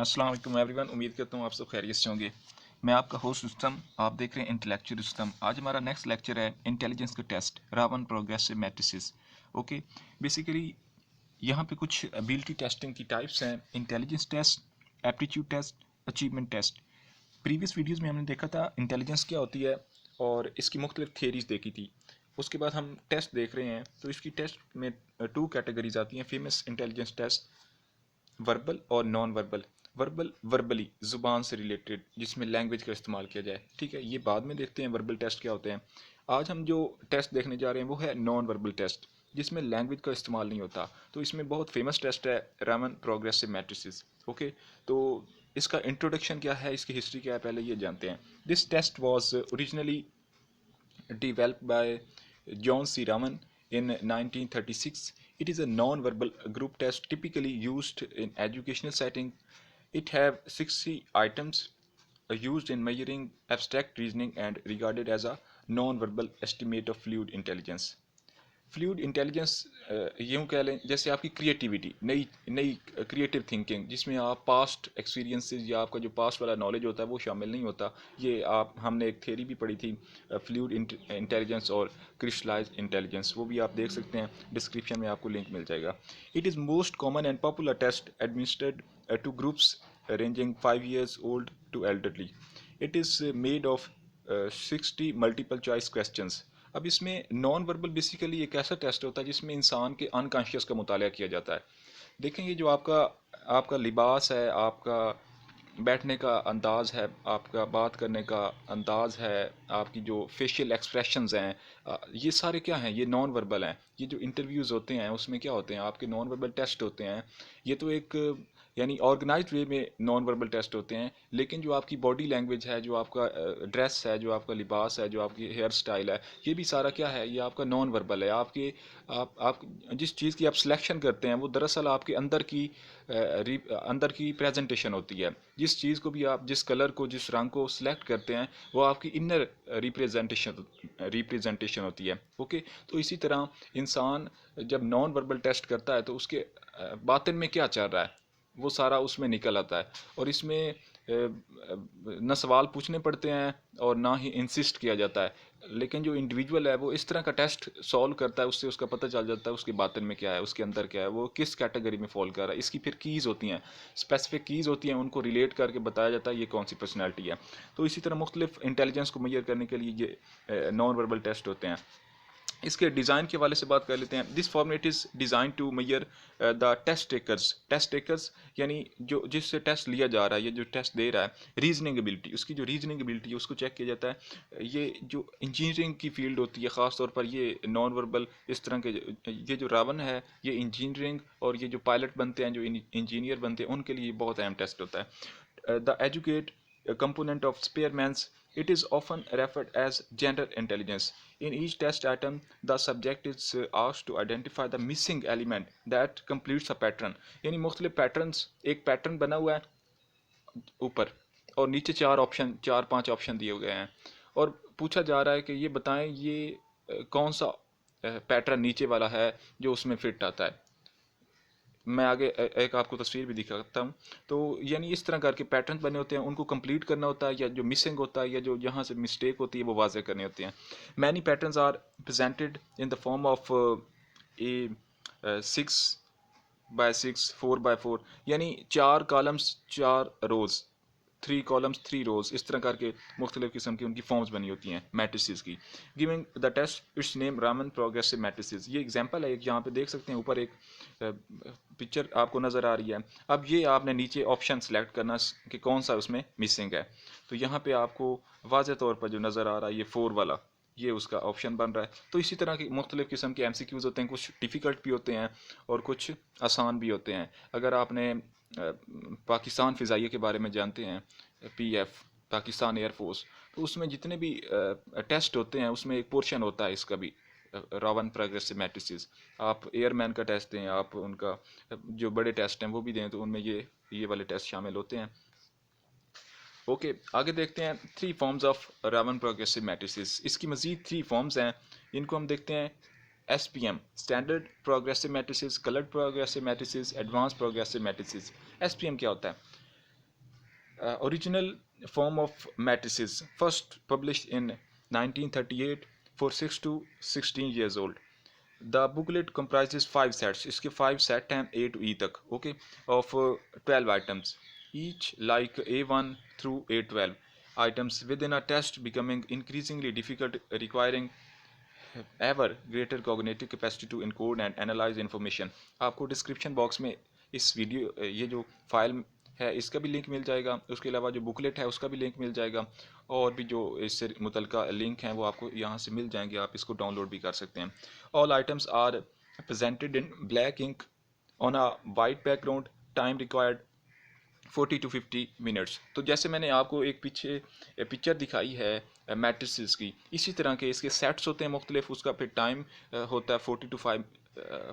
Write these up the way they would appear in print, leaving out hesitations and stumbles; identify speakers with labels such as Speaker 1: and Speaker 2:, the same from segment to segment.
Speaker 1: अस्सलाम वालेकुम एवरीवन। उम्मीद करता हूँ आप सब खैरियत से होंगे। मैं आपका होस्ट रुस्तम, आप देख रहे हैं इंटेलेक्चुअल रुस्तम। आज हमारा नेक्स्ट लेक्चर है इंटेलिजेंस का test, Raven progressive matrices. Okay, basically यहाँ पे कुछ एबिलिटी टेस्टिंग की टाइप्स हैं: intelligence test, aptitude test, achievement test. Previous videos में हमने देखा था इंटेलिजेंस क्या होती है और इसकी मुख्तलिफ थियरीज देखी थी। उसके बाद हम टेस्ट देख रहे हैं, तो इसकी टेस्ट में टू कैटेगरीज आती हैं: फेमस इंटेलिजेंस टेस्ट, वर्बल और नॉन वर्बल। वर्बल वर्बली ज़ुबान से रिलेटेड, जिसमें लैंग्वेज का इस्तेमाल किया जाए। ठीक है, ये बाद में देखते हैं वर्बल टेस्ट क्या होते हैं। आज हम जो टेस्ट देखने जा रहे हैं वो है नॉन वर्बल टेस्ट, जिसमें लैंग्वेज का इस्तेमाल नहीं होता। तो इसमें बहुत फेमस टेस्ट है रामन प्रोग्रेसिव मैट्रिसेस। ओके, तो इसका इंट्रोडक्शन क्या है, इसकी हिस्ट्री क्या है, पहले ये जानते हैं। This test was originally developed by John C. Raman in 1936. It is a non-verbal group test typically used in educational setting. It have 60 items used in measuring abstract reasoning and regarded as a non-verbal estimate of fluid intelligence. Fluid intelligence यूँ कह लें जैसे आपकी creativity, नई नई creative thinking, जिसमें आप past experiences या आपका जो पास्ट वाला नॉलेज होता है वो शामिल नहीं होता। ये आप हमने एक थ्योरी भी पढ़ी थी, फ्लूइड इंटेलिजेंस और क्रिस्टलाइज इंटेलिजेंस, वो भी आप देख सकते हैं, डिस्क्रिप्शन में आपको लिंक मिल जाएगा। It is most common and popular test administered to groups ranging 5 years old to elderly. It is made of 60 multiple choice questions. अब इसमें नॉन वर्बल बेसिकली एक ऐसा टेस्ट होता है जिसमें इंसान के अनकॉन्शियस का मुताला किया जाता है। देखें, ये जो आपका आपका लिबास है, आपका बैठने का अंदाज़ है, आपका बात करने का अंदाज़ है, आपकी जो फेशियल एक्सप्रेशंस हैं, ये सारे क्या हैं, ये नॉन वर्बल हैं। ये जो इंटरव्यूज़ होते हैं उसमें क्या होते हैं, आपके नॉन वर्बल टेस्ट होते हैं। ये तो एक यानी ऑर्गेनाइज्ड वे में नॉन वर्बल टेस्ट होते हैं, लेकिन जो आपकी बॉडी लैंग्वेज है, जो आपका ड्रेस है, जो आपका लिबास है, जो आपकी हेयर स्टाइल है, ये भी सारा क्या है, ये आपका नॉन वर्बल है। आप जिस चीज़ की आप सिलेक्शन करते हैं वो दरअसल आपके अंदर की प्रेजेंटेशन होती है। जिस चीज़ को भी आप, जिस कलर को, जिस रंग को सिलेक्ट करते हैं, वो आपकी इनर रिप्रेजेंटेशन होती है। ओके, तो इसी तरह इंसान जब नॉन वर्बल टेस्ट करता है तो उसके बातिन में क्या चल रहा है वो सारा उसमें निकल आता है। और इसमें न सवाल पूछने पड़ते हैं और ना ही इंसिस्ट किया जाता है, लेकिन जो इंडिविजुअल है वो इस तरह का टेस्ट सॉल्व करता है, उससे उसका पता चल जाता है उसके बातिन में क्या है, उसके अंदर क्या है, वो किस कैटेगरी में फॉल कर रहा है। इसकी फिर कीज़ होती हैं, स्पेसिफिक कीज़ होती हैं, उनको रिलेट करके बताया जाता है ये कौन सी पर्सनैलिटी है। तो इसी तरह मुख्तलिफ इंटेलिजेंस को मैयर करने के लिए ये नॉन वर्बल टेस्ट होते हैं। इसके डिज़ाइन के हवाले से बात कर लेते हैं। This format is design to measure the test takers यानी जो जिससे टेस्ट लिया जा रहा है, ये जो टेस्ट दे रहा है, रीजनिंग एबिलिटी, उसकी जो रीजनिंग एबिलिटी है उसको चेक किया जाता है। ये जो इंजीनियरिंग की फील्ड होती है, ख़ास तौर पर ये नॉन वर्बल इस तरह के ये जो रावण है, ये इंजीनियरिंग और ये जो पायलट बनते हैं, जो इंजीनियर बनते हैं, उनके लिए बहुत अहम टेस्ट होता है। The educate component of Spearman's, it is often referred as gender intelligence. In each test item, the subject is asked to identify the missing element that completes a pattern. यानी मुख्तलिफ पैटर्न्स, एक pattern बना हुआ है ऊपर और नीचे चार पांच ऑप्शन दिए गए हैं, और पूछा जा रहा है कि ये बताएं ये कौन सा पैटर्न नीचे वाला है जो उसमें फिट आता है। मैं आगे एक आपको तस्वीर भी दिखाता हूँ। तो यानी इस तरह करके पैटर्न बने होते हैं, उनको कंप्लीट करना होता है, या जो मिसिंग होता है या जो यहाँ से मिस्टेक होती है वो वाजे करने होते हैं। Many patterns are presented in the form of a 6x6 4x4, यानी 4 कॉलम्स 4 रोज़, 3 कॉलम्स 3 रोज़, इस तरह करके मुख्तलिफ़ किस्म की उनकी फॉर्म्स बनी होती हैं मैट्रिसेस की। Giving the test its name Raven progressive matrices. ये एग्जांपल है, एक यहाँ पे देख सकते हैं, ऊपर एक पिक्चर आपको नज़र आ रही है। अब ये आपने नीचे ऑप्शन सेलेक्ट करना कि कौन सा उसमें मिसिंग है। तो यहाँ पे आपको वाज़े तौर पर जो नज़र आ रहा है ये 4 वाला, ये उसका ऑप्शन बन रहा है। तो इसी तरह के मुख्तलिफ़ किस्म के MCQs होते हैं, कुछ डिफ़िकल्ट भी होते हैं और कुछ आसान भी होते हैं। अगर आपने पाकिस्तान फ़िज़ाइया के बारे में जानते हैं, PF पाकिस्तान एयरफोर्स, तो उसमें जितने भी टेस्ट होते हैं उसमें एक पोर्शन होता है इसका भी, रावन प्रोग्रेसिव मैट्रिसेस। आप एयरमैन का टेस्ट दें, आप उनका जो बड़े टेस्ट हैं वो भी दें, तो उनमें ये वाले टेस्ट शामिल होते हैं। ओके, आगे देखते हैं 3 forms of Ravan progressive matrices. इसकी मज़ीद 3 फॉर्म्स हैं, इनको हम देखते हैं। SPM standard progressive matrices, coloured progressive matrices, advance progressive matrices. SPM क्या होता है? Original form of matrices first published in 1938 for 6 to 16 years old. The booklet comprises 5 sets. इसके 5 set हैं A to E तक, okay, of 12 items, each like A1 through A12 items within a test becoming increasingly difficult, requiring ever greater cognitive capacity to encode and analyze information. आपको description box में इस video ये जो file है इसका भी link मिल जाएगा, उसके अलावा जो बुकलेट है उसका भी लिंक मिल जाएगा, और भी जो इससे मुतलका लिंक हैं वो आपको यहाँ से मिल जाएंगे, आप इसको डाउनलोड भी कर सकते हैं. All items are presented in black ink on a white background. Time required 40 to 50 minutes. तो जैसे मैंने आपको एक पीछे पिक्चर दिखाई है मैट्रिसेस की, इसी तरह के इसके सेट्स होते हैं मुख्तलिफ, उसका फिर टाइम होता है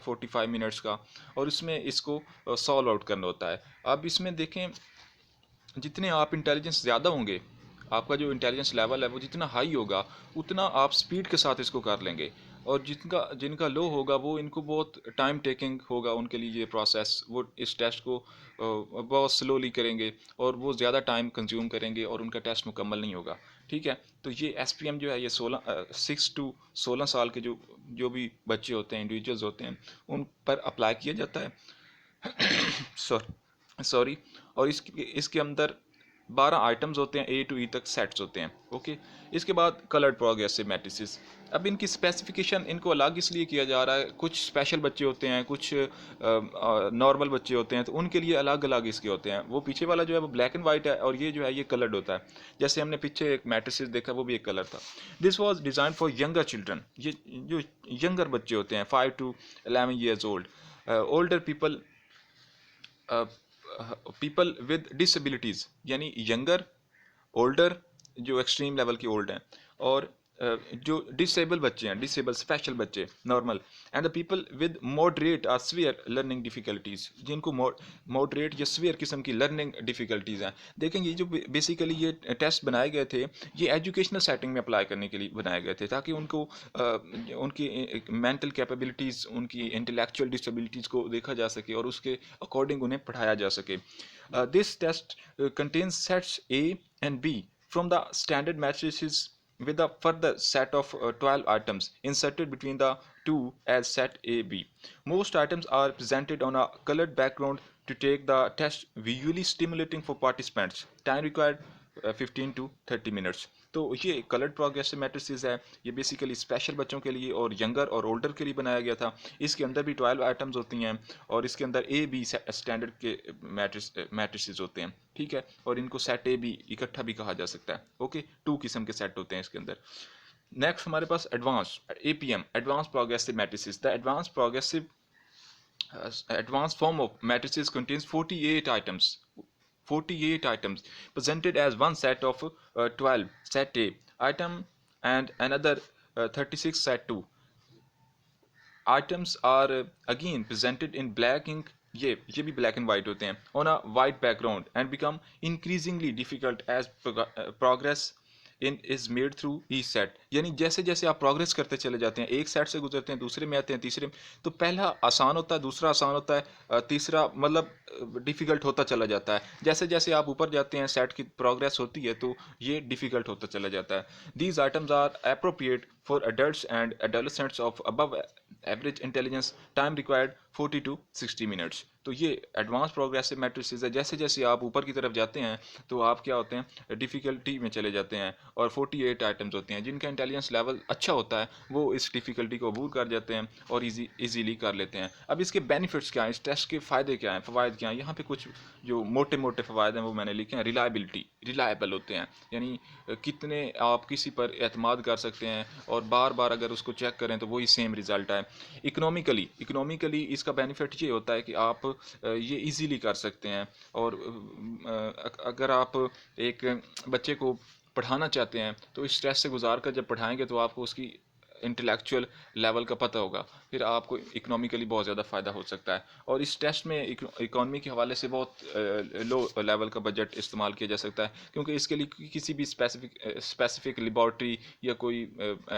Speaker 1: 45 मिनट्स का, और इसमें इसको सॉल्व आउट करना होता है. अब इसमें देखें, जितने आप इंटेलिजेंस ज़्यादा होंगे, आपका जो इंटेलिजेंस लेवल है वो जितना हाई होगा उतना आप स्पीड के साथ इसको कर लेंगे, और जिनका लो होगा वो इनको बहुत टाइम टेकिंग होगा उनके लिए ये प्रोसेस, वो इस टेस्ट को बहुत स्लोली करेंगे और वो ज़्यादा टाइम कंज्यूम करेंगे और उनका टेस्ट मुकम्मल नहीं होगा. ठीक है, तो ये SPM जो है ये 6 to 16 साल के जो भी बच्चे होते हैं, इंडिविजुअल्स होते हैं, उन पर अप्लाई किया जाता है. सॉरी. और इसके अंदर 12 आइटम्स होते हैं, A to E तक सेट्स होते हैं. ओके, इसके बाद कलर्ड प्रोग्रेसिव मैट्रिसेस. अब इनकी स्पेसिफिकेशन इनको अलग इसलिए किया जा रहा है, कुछ स्पेशल बच्चे होते हैं, कुछ नॉर्मल बच्चे होते हैं, तो उनके लिए अलग अलग इसके होते हैं. वो पीछे वाला जो है वो ब्लैक एंड वाइट है, और ये जो है ये कलर्ड होता है. जैसे हमने पीछे एक मैट्रिसेस देखा वो भी एक कलर था. This was design for younger children. ये जो यंगर बच्चे होते हैं 5 to 11 years old, older people with disabilities, यानी यंगर, ओल्डर जो एक्सट्रीम लेवल के ओल्ड हैं, और जो डिसेबल बच्चे हैं, डिसेबल स्पेशल बच्चे normal, and the people with moderate और स्वीयर लर्निंग डिफ़िकल्टीज़, जिनको मॉडरेट या स्वीयर किस्म की लर्निंग डिफ़िकल्टीज़ हैं. देखेंगे जो बेसिकली ये टेस्ट बनाए गए थे ये एजुकेशनल सेटिंग में अप्लाई करने के लिए बनाए गए थे, ताकि उनको उनकी मेंटल कैपेबिलिटीज़, उनकी इंटेलेक्चुअल डिसेबिलिटीज़ को देखा जा सके और उसके अकॉर्डिंग उन्हें पढ़ाया जा सके. This test contains sets A and B from the standard matrices with a further set of 12 items inserted between the two as set A B. Most items are presented on a colored background to take the test visually stimulating for participants. Time required 15 to 30 minutes. तो ये coloured progressive matrices है, ये basically special बच्चों के लिए और younger और older के लिए बनाया गया था. इसके अंदर भी 12 आइटम्स होती हैं, और इसके अंदर A B स्टैंडर्ड के मैट्रिसेस होते हैं. ठीक है, और इनको सेट A B इकट्ठा भी कहा जा सकता है. ओके, 2 किस्म के सेट होते हैं इसके अंदर. नेक्स्ट हमारे पास advance APM, advance progressive matrices. The advanced form of matrices contains 48 items presented as one set of 12 set A item and another 36 set 2 items are again presented in black ink. ये भी black and white होते हैं on a white background and become increasingly difficult as progress in is made through E set. यानी जैसे जैसे आप progress करते चले जाते हैं, एक सेट से गुजरते हैं, दूसरे में आते हैं, तीसरे में, तो पहला आसान होता है, दूसरा आसान होता है, तीसरा मतलब डिफ़िकल्ट होता चला जाता है. जैसे जैसे आप ऊपर जाते हैं सेट की प्रोग्रेस होती है तो ये डिफ़िकल्ट होता चला जाता है. These items are appropriate for adults and adolescents of above average intelligence. Time required 40 to 60 minutes. तो ये एडवांस प्रोग्रेसिव मैट्रिसेस है. जैसे जैसे आप ऊपर की तरफ जाते हैं तो आप क्या होते हैं, डिफ़िकल्टी में चले जाते हैं, और 48 आइटम्स होते हैं. जिनका इंटेलिजेंस लेवल अच्छा होता है वो इस डिफ़िकल्टी को अबूर कर जाते हैं और ईजीली कर लेते हैं. अब इसके बेनिफिट्स क्या हैं, इस टेस्ट के फ़ायदे क्या हैं, फ़वाद क्या हैं, यहाँ पे कुछ जो मोटे मोटे फ़वाद हैं वो मैंने लिखे हैं. रिलायबिलिटी, रिलायबल होते हैं, यानी कितने आप किसी पर एतमाद कर सकते हैं और बार बार अगर उसको चेक करें तो वही सेम रिज़ल्ट है. इकोनॉमिकली इसका बेनिफिट ये होता है कि आप ये इजीली कर सकते हैं, और अगर आप एक बच्चे को पढ़ाना चाहते हैं तो इस स्ट्रेस से गुजार कर जब पढ़ाएंगे तो आपको उसकी इंटेलेक्चुअल लेवल का पता होगा, फिर आपको इकोनॉमिकली बहुत ज़्यादा फ़ायदा हो सकता है। और इस टेस्ट में इकोनॉमी के हवाले से बहुत लो लेवल का बजट इस्तेमाल किया जा सकता है, क्योंकि इसके लिए किसी भी स्पेसिफिक लेबॉर्ट्री या कोई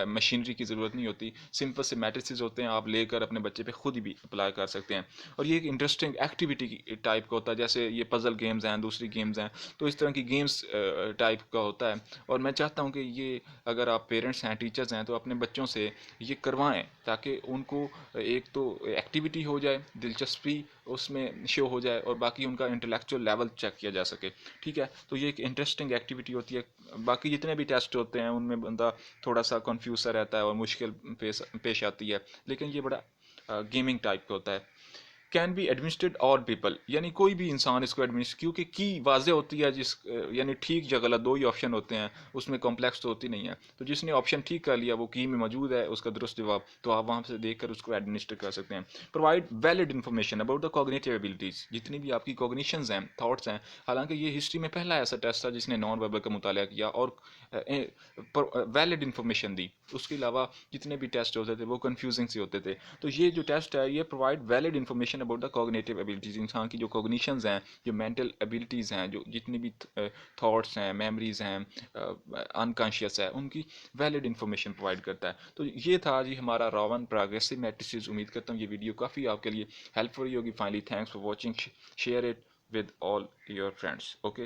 Speaker 1: मशीनरी की ज़रूरत नहीं होती। सिंपल से मैट्रिसेस होते हैं, आप लेकर अपने बच्चे पे खुद ही भी अप्लाई कर सकते हैं। और ये एक इंटरेस्टिंग एक्टिविटी टाइप का होता है, जैसे ये पजल गेम्स हैं, दूसरी गेम्स हैं, तो इस तरह की गेम्स टाइप का होता है। और मैं चाहता हूँ कि ये अगर आप पेरेंट्स हैं, टीचर्स हैं, तो अपने बच्चों से ये करवाएं, ताकि उनको एक तो एक्टिविटी हो जाए, दिलचस्पी उसमें शो हो जाए, और बाकी उनका इंटेलेक्चुअल लेवल चेक किया जा सके। ठीक है, तो ये एक इंटरेस्टिंग एक्टिविटी होती है। बाकी जितने भी टेस्ट होते हैं उनमें बंदा थोड़ा सा कन्फ्यूज सा रहता है और मुश्किल पेश आती है, लेकिन ये बड़ा गेमिंग टाइप का होता है। कैन बी एडमिनिस्ट्रेड और पीपल, यानी कोई भी इंसान इसको एडमिनिस्ट्रेट, क्योंकि की वाजे होती है, जिस यानी ठीक या गलत दो ही ऑप्शन होते हैं, उसमें कॉम्प्लेक्स तो होती नहीं है। तो जिसने ऑप्शन ठीक कर लिया, वो की में मौजूद है उसका दुरुस्त जवाब, तो आप वहाँ से देख कर उसको एडमिनिस्टर कर सकते हैं। Provide valid information about the cognitive abilities, जितनी भी आपकी कॉग्निशंस हैं, थाट्स हैं। हालांकि ये हिस्ट्री में पहला ऐसा टेस्ट था जिसने नॉन वर्बल का मुताला किया और वैलिड इन्फॉर्मेशन दी। उसके अलावा जितने भी टेस्ट होते थे वो कन्फ्यूजिंग से होते थे। तो ये जो टेस्ट है ये provide valid information about the cognitive abilities, इंसान की जो कॉग्निशंस हैं, जो मेंटल एबिलिटीज़ हैं, जो जितनी भी थाट्स हैं, मेमोरीज हैं, अनकॉन्शियस है, उनकी वैलिड इन्फॉर्मेशन प्रोवाइड करता है। तो ये था जी हमारा रॉवन प्रोग्रेसिव मैट्रिसेस। उम्मीद करता हूँ ये वीडियो काफ़ी आपके लिए हेल्पफुल होगी। Finally thanks for watching, share it with all your friends. Okay.